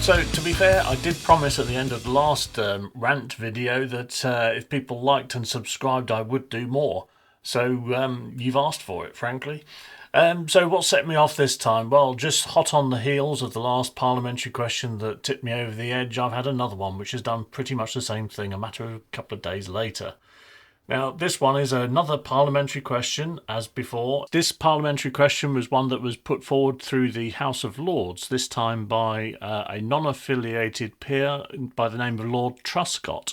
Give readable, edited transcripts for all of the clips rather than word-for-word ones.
So, to be fair, I did promise at the end of the last rant video that if people liked and subscribed, I would do more. So, you've asked for it, frankly. So what set me off this time? Well, just hot on the heels of the last parliamentary question that tipped me over the edge, I've had another one which has done pretty much the same thing a matter of a couple of days later. Now, this one is another parliamentary question, as before. This parliamentary question was one that was put forward through the House of Lords, this time by a non-affiliated peer by the name of Lord Truscott.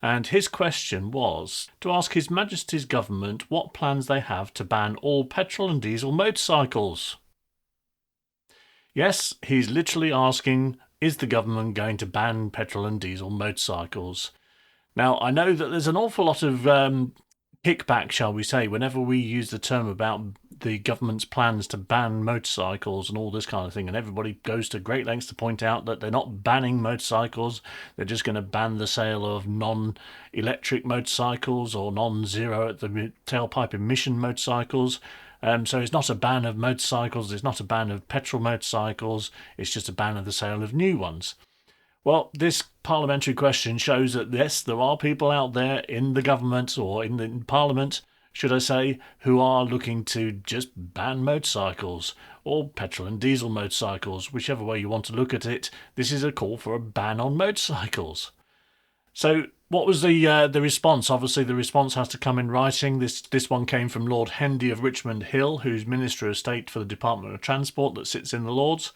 And his question was to ask His Majesty's government what plans they have to ban all petrol and diesel motorcycles. Yes, he's literally asking, is the government going to ban petrol and diesel motorcycles? Now, I know that there's an awful lot of kickback, shall we say, whenever we use the term about the government's plans to ban motorcycles and all this kind of thing, and everybody goes to great lengths to point out that they're not banning motorcycles, they're just going to ban the sale of non-electric motorcycles or non-zero at the tailpipe emission motorcycles. So it's not a ban of motorcycles, it's not a ban of petrol motorcycles, it's just a ban of the sale of new ones. Well, this parliamentary question shows that, yes, there are people out there in the government or in Parliament, should I say, who are looking to just ban motorcycles or petrol and diesel motorcycles, whichever way you want to look at it. This is a call for a ban on motorcycles. So what was the response? Obviously, the response has to come in writing. This one came from Lord Hendy of Richmond Hill, who's Minister of State for the Department of Transport that sits in the Lords.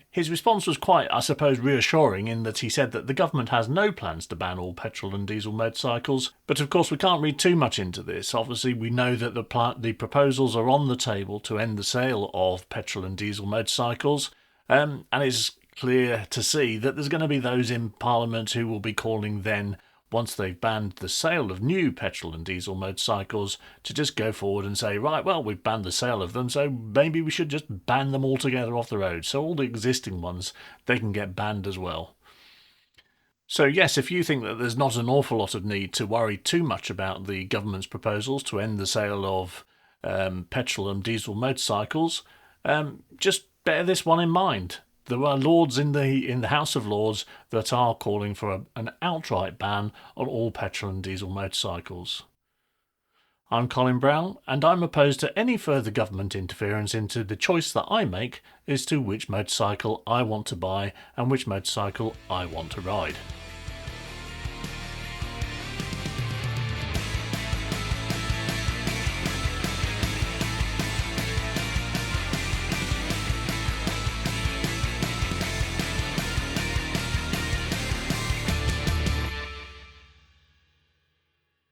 His response was quite, I suppose, reassuring in that he said that the government has no plans to ban all petrol and diesel motorcycles. But of course we can't read too much into this. Obviously we know that the proposals are on the table to end the sale of petrol and diesel motorcycles. And it's clear to see that there's going to be those in Parliament who will be calling then, once they've banned the sale of new petrol and diesel motorcycles, to just go forward and say, right, well, we've banned the sale of them, so maybe we should just ban them altogether off the road. So all the existing ones, they can get banned as well. So yes, if you think that there's not an awful lot of need to worry too much about the government's proposals to end the sale of petrol and diesel motorcycles, just bear this one in mind. There are lords in the House of Lords that are calling for an outright ban on all petrol and diesel motorcycles. I'm Colin Brown, and I'm opposed to any further government interference into the choice that I make as to which motorcycle I want to buy and which motorcycle I want to ride.